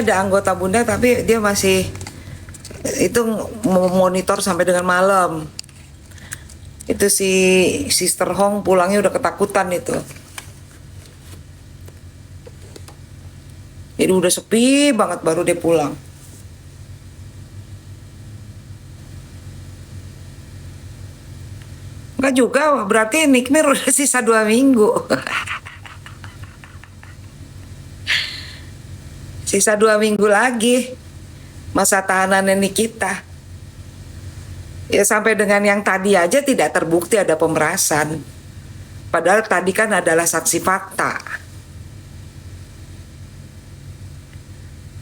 ada anggota Bunda tapi dia masih itu monitor sampai dengan malam. Itu si Sister Hong pulangnya udah ketakutan itu. Jadi udah sepi banget baru dia pulang. Enggak juga, berarti Nikmir udah sisa 2 minggu. Sisa 2 minggu lagi masa tahanan Nikita. Ya sampai dengan yang tadi aja tidak terbukti ada pemerasan. Padahal tadi kan adalah saksi fakta.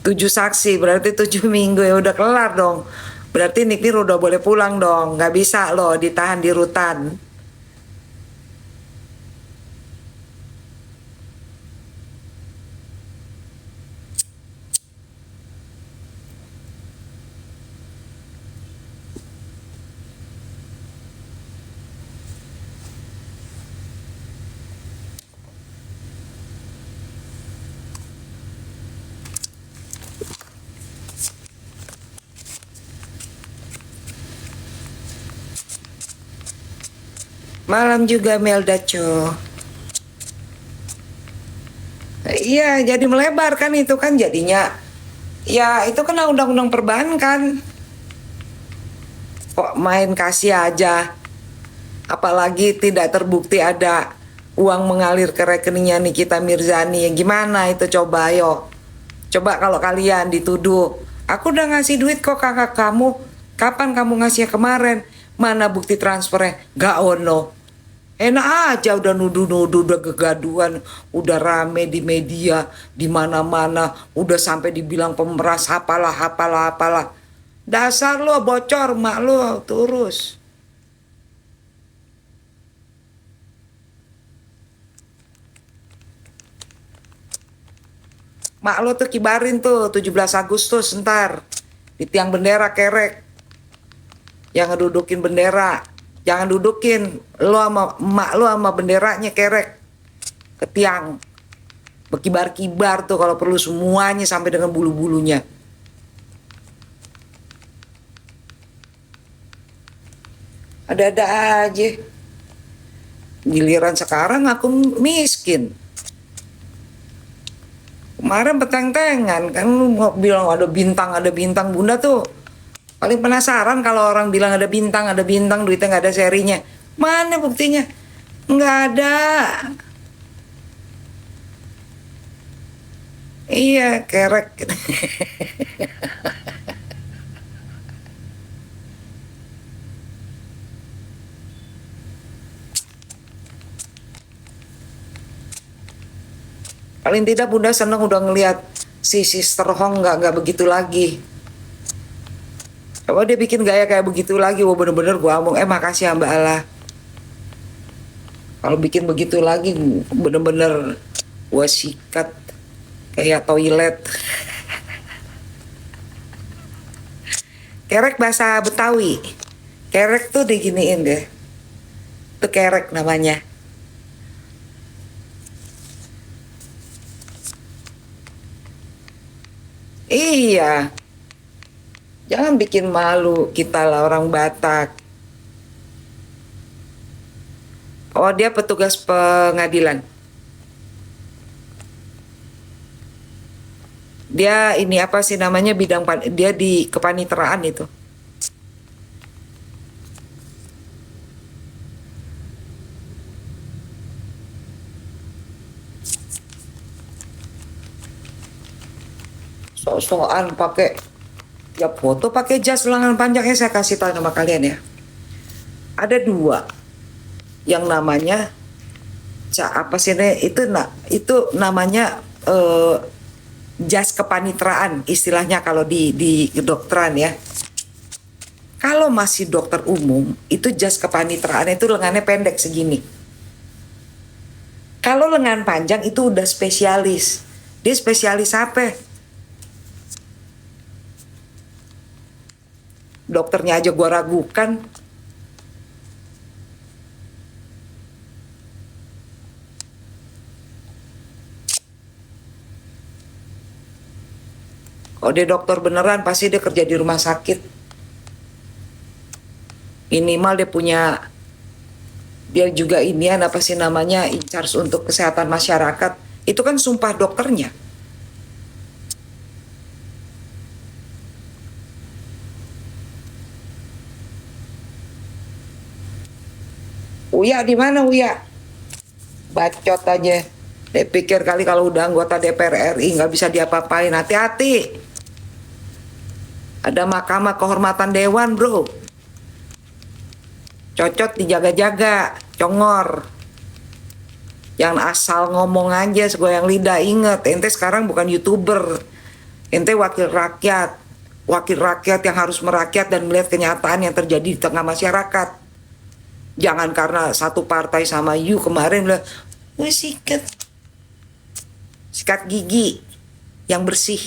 7 saksi berarti 7 minggu ya udah kelar dong. Berarti Nikmir udah boleh pulang dong. Nggak bisa loh ditahan di rutan. Malam juga Melda Co. Iya jadi melebar kan itu kan jadinya. Ya itu kan undang-undang perbankan. Kok main kasih aja. Apalagi tidak terbukti ada uang mengalir ke rekeningnya Nikita Mirzani. Ya gimana itu coba ayo. Coba kalau kalian dituduh, aku udah ngasih duit kok kakak kamu. Kapan kamu ngasih kemarin? Mana bukti transfernya? Gak ono. Enak aja udah nuduh-nuduh, udah kegaduhan, udah rame di media, di mana-mana, udah sampai dibilang pemeras apalah apalah apalah. Dasar lo bocor mak lo terus. Mak lo tuh kibarin tuh 17 Agustus ntar di tiang bendera kerek. Yang ngedudukin bendera. Jangan dudukin lo sama emak lo sama benderanya kerek ke tiang. Berkibar-kibar tuh kalau perlu semuanya sampai dengan bulu-bulunya. Ada-ada aja. Giliran sekarang aku miskin. Kemarin peteng-tengan kan lu mau bilang ada bintang Bunda tuh. Paling penasaran kalau orang bilang ada bintang duitnya nggak ada serinya. Mana buktinya? Nggak ada. Iya, kerek. Paling tidak Bunda seneng udah ngelihat si Sister Hong nggak begitu lagi. Coba dia bikin gaya kayak begitu lagi, wah bener-bener gua ngomong, makasih ya Mbak Allah. Kalau bikin begitu lagi, bener-bener gua sikat kayak toilet. Kerek bahasa Betawi. Kerek tuh diginiin deh. Itu kerek namanya. Iya. Jangan bikin malu kita lah orang Batak. Oh dia petugas pengadilan. Dia ini apa sih namanya bidang dia di kepaniteraan itu. So-soan pakai ya foto pakai jas lengan panjangnya saya kasih tahu sama kalian ya. Ada 2 yang namanya apa sih itu namanya jas kepaniteraan istilahnya kalau di kedokteran ya. Kalau masih dokter umum itu jas kepaniteraan itu lengannya pendek segini. Kalau lengan panjang itu udah spesialis. Dia spesialis apa? Dokternya aja gua ragukan. Kalau dia dokter beneran pasti dia kerja di rumah sakit. Minimal dia juga inian apa sih namanya, in charge untuk kesehatan masyarakat. Itu kan sumpah dokternya. Uya di mana Uya? Bacot aja. Dia pikir kali kalau udah anggota DPR RI nggak bisa diapa-apain. Hati-hati. Ada Mahkamah Kehormatan Dewan, bro. Cocot dijaga-jaga, congor. Yang asal ngomong aja, segoyang lidah. Inget, ente sekarang bukan YouTuber. Ente wakil rakyat. Wakil rakyat yang harus merakyat dan melihat kenyataan yang terjadi di tengah masyarakat. Jangan karena satu partai sama you kemarin bilang, wah sikat gigi yang bersih.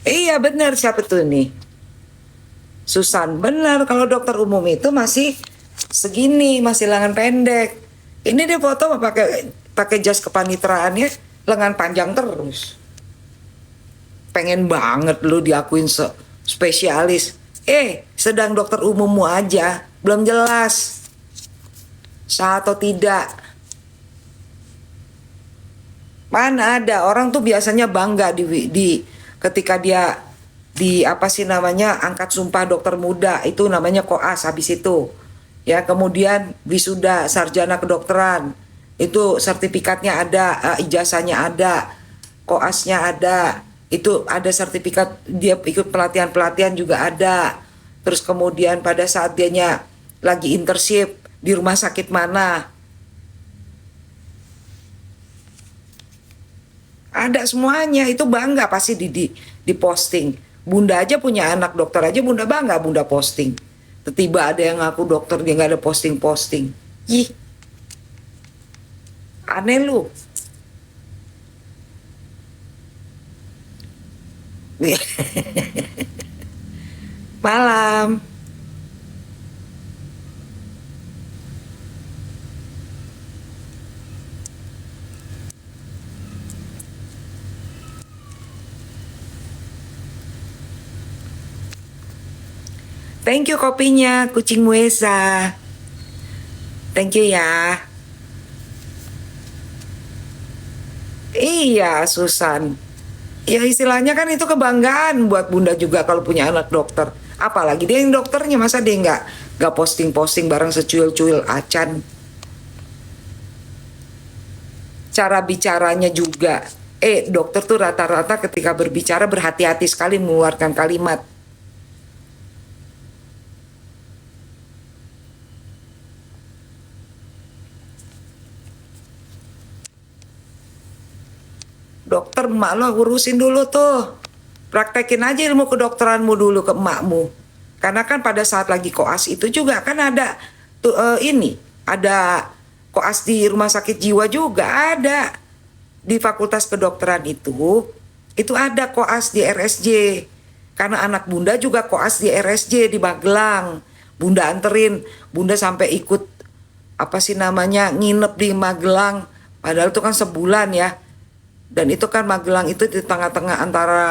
Iya benar, siapa tuh nih? Susan, benar, kalau dokter umum itu masih segini, masih lengan pendek. Ini dia foto pakai pakai jas kepanitraannya lengan panjang terus. Pengen banget lu diakuin spesialis. Sedang dokter umummu aja belum jelas sah atau tidak. Mana ada orang tuh biasanya bangga di ketika dia di apa sih namanya angkat sumpah dokter muda, itu namanya koas. Habis itu ya kemudian wisuda sarjana kedokteran, itu sertifikatnya ada, ijazahnya ada, koasnya ada, itu ada sertifikat, dia ikut pelatihan juga ada. Terus kemudian pada saat dianya lagi internship di rumah sakit mana, ada semuanya. Itu bangga pasti di posting. Bunda aja punya anak dokter aja bunda bangga, bunda posting. Tiba ada yang ngaku dokter dia nggak ada posting. Ih, aneh lu. Malam. Thank you kopinya, kucing Muesa. Thank you ya. Iya, Susan. Ya istilahnya kan itu kebanggaan buat bunda juga kalau punya anak dokter. Apalagi dia yang dokternya, masa dia nggak posting bareng secuil-cuil acan. Cara bicaranya juga. Dokter tuh rata-rata ketika berbicara berhati-hati sekali mengeluarkan kalimat. Dokter, emak lo urusin dulu tuh. Praktekin aja ilmu kedokteranmu dulu ke emakmu. Karena kan pada saat lagi koas itu juga kan ada tuh ada koas di rumah sakit jiwa juga ada. Di Fakultas Kedokteran itu ada koas di RSJ. Karena anak bunda juga koas di RSJ di Magelang. Bunda anterin, bunda sampai ikut apa sih namanya nginep di Magelang. Padahal itu kan sebulan ya. Dan itu kan Magelang itu di tengah-tengah antara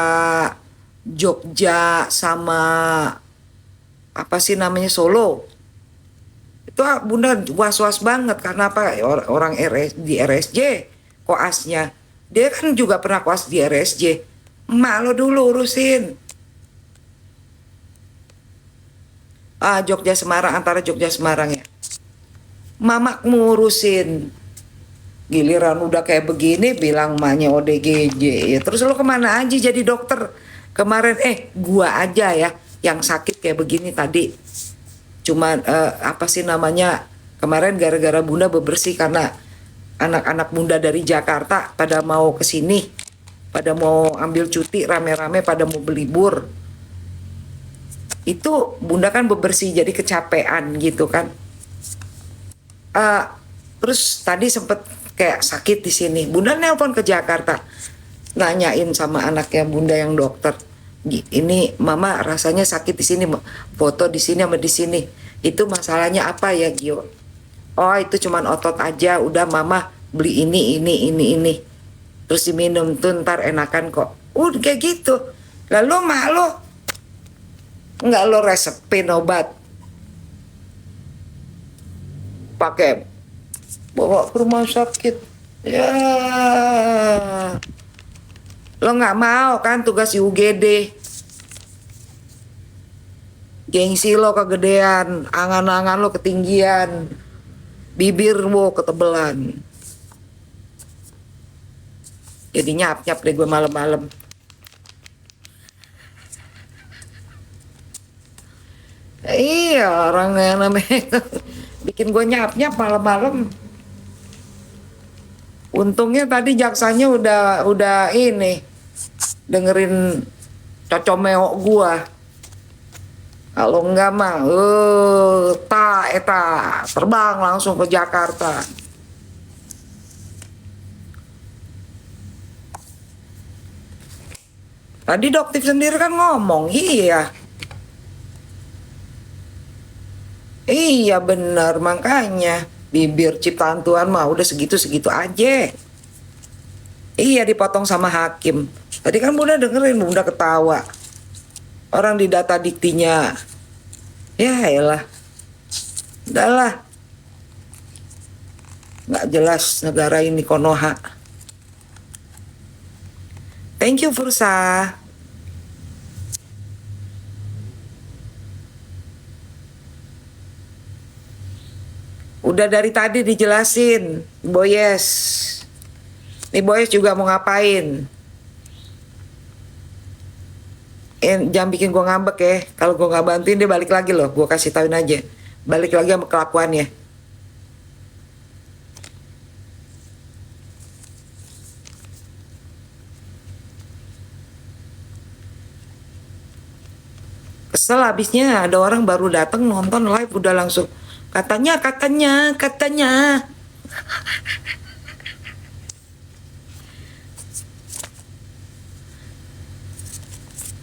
Jogja sama apa sih namanya Solo. Itu bunda was-was banget karena apa, orang di RSJ koasnya. Dia kan juga pernah koas di RSJ. Emak lo dulu urusin. Jogja Semarang, antara Jogja Semarang ya. Mamak ngurusin. Giliran udah kayak begini bilang emaknya ODGJ ya. Terus lo kemana aja jadi dokter kemarin? Gua aja ya yang sakit kayak begini tadi. Cuman apa sih namanya kemarin gara-gara bunda bebersih karena anak-anak bunda dari Jakarta pada mau kesini, pada mau ambil cuti rame-rame, pada mau berlibur. Itu bunda kan bebersih jadi kecapean gitu kan. Terus tadi sempet kayak sakit di sini. Bunda nelpon ke Jakarta, nanyain sama anaknya bunda yang dokter. Ini mama rasanya sakit di sini, foto di sini sama di sini. Itu masalahnya apa ya, Gio? Oh, itu cuman otot aja. Udah mama beli ini. Terus diminum tuh ntar enakan kok. Udah kayak gitu. Lalu mak lo nggak lo resepin obat, pakai bawa ke rumah sakit. Ya, lo nggak mau kan tugas UGD. Gengsi lo kegedean, angan-angan lo ketinggian, bibir lo ketebelan. Jadi nyap-nyap deh gue malam-malam. Iya, orang yang namanya bikin gue nyap-nyap malam-malam. Untungnya tadi jaksanya udah ini dengerin cocomeo gua. Kalau enggak mah eta terbang langsung ke Jakarta. Tadi dokter sendiri kan ngomong, iya. Iya bener, makanya bibir ciptaan Tuhan mah udah segitu-segitu aja. Iya, dipotong sama hakim. Tadi kan Bunda dengerin, Bunda ketawa. Orang di data diktinya, ya elah, udahlah, nggak jelas negara ini Konoha. Thank you Fursa. Udah dari tadi dijelasin, Boyes. Nih Boyes juga mau ngapain? Jangan bikin gue ngambek ya. Kalau gue nggak bantuin dia balik lagi loh. Gue kasih tauin aja. Balik lagi sama kelakuannya. Kesel habisnya ada orang baru datang nonton live udah langsung katanya.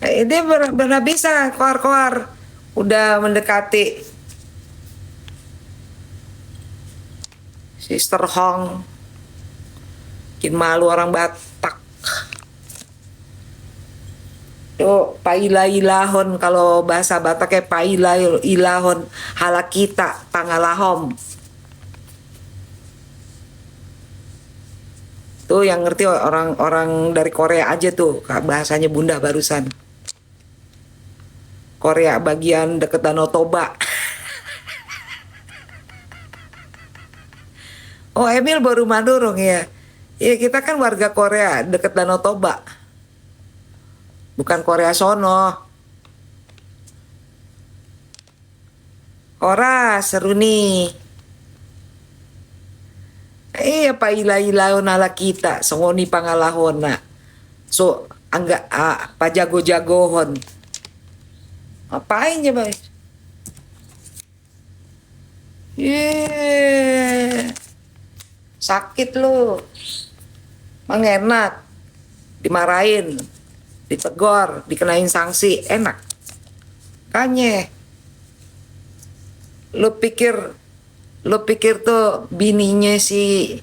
Dia benar bisa koar-koar udah mendekati Sister Hong, bikin malu orang Batak. Tuh paila ilahon, kalau bahasa Batak kayak paila ilahon halakita tangalahom. Tuh yang ngerti orang-orang dari Korea aja tuh bahasanya Bunda barusan. Korea bagian deket Danau Toba. Oh Emil baru mandurung ya. Iya kita kan warga Korea deket Danau Toba. Bukan Korea sono. Ora seru nih. Iya paila-ilaon ala kita songoni pangalahona. So angga pajago-jagohon. Apain ya Bay? Sakit lu. Mang enak. Dimarahin, ditegor, dikenain sanksi, enak. Kanye. Lu pikir tuh bininya si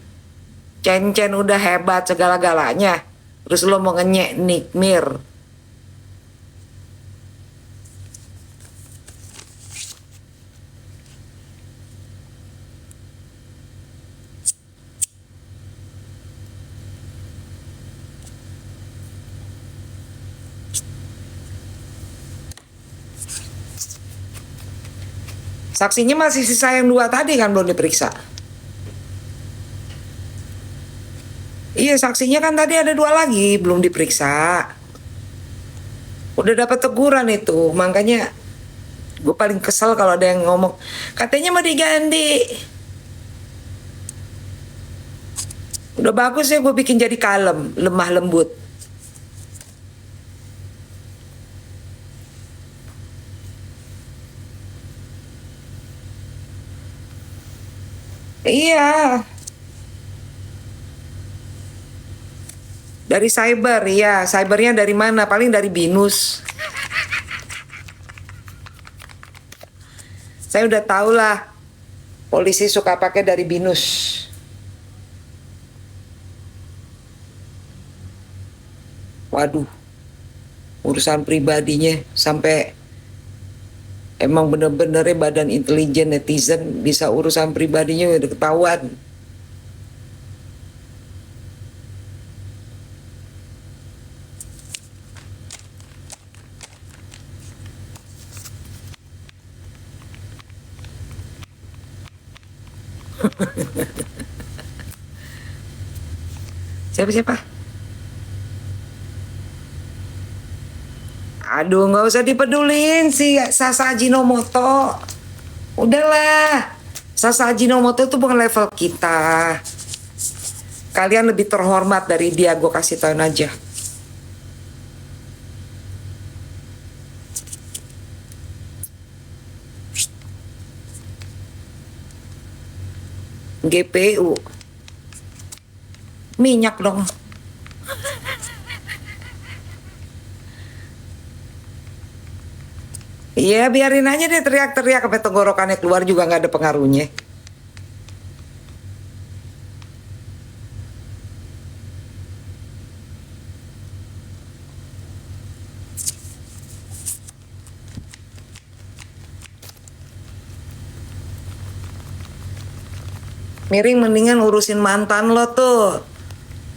Cen udah hebat segala-galanya. Terus lu mau ngenyek Nikmir. Saksinya masih sisa yang 2 tadi kan belum diperiksa. Iya saksinya kan tadi ada 2 lagi belum diperiksa. Udah dapat teguran itu, makanya gue paling kesel kalau ada yang ngomong katanya mau diganti. Udah bagus ya gue bikin jadi kalem, lemah lembut. Iya. Dari cyber, ya. Cybernya dari mana? Paling dari Binus. Saya udah tahu lah, polisi suka pakai dari BINUS. Waduh, urusan pribadinya sampai emang bener-bener badan intelijen netizen bisa urusan pribadinya udah ketahuan. Siapa? Aduh, nggak usah dipedulin si Sasa Ajinomoto. Udahlah, Sasa Ajinomoto itu bukan level kita. Kalian lebih terhormat dari dia, gue kasih tauin aja. GPU minyak dong. Iya, biarin aja deh teriak-teriak sampai tenggorokannya keluar juga nggak ada pengaruhnya. Miring mendingan urusin mantan lo tuh,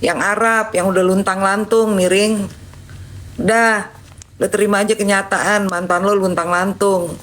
yang Arab, yang udah luntang-lantung. Miring, udah, lo terima aja kenyataan mantan lo luntang-lantung.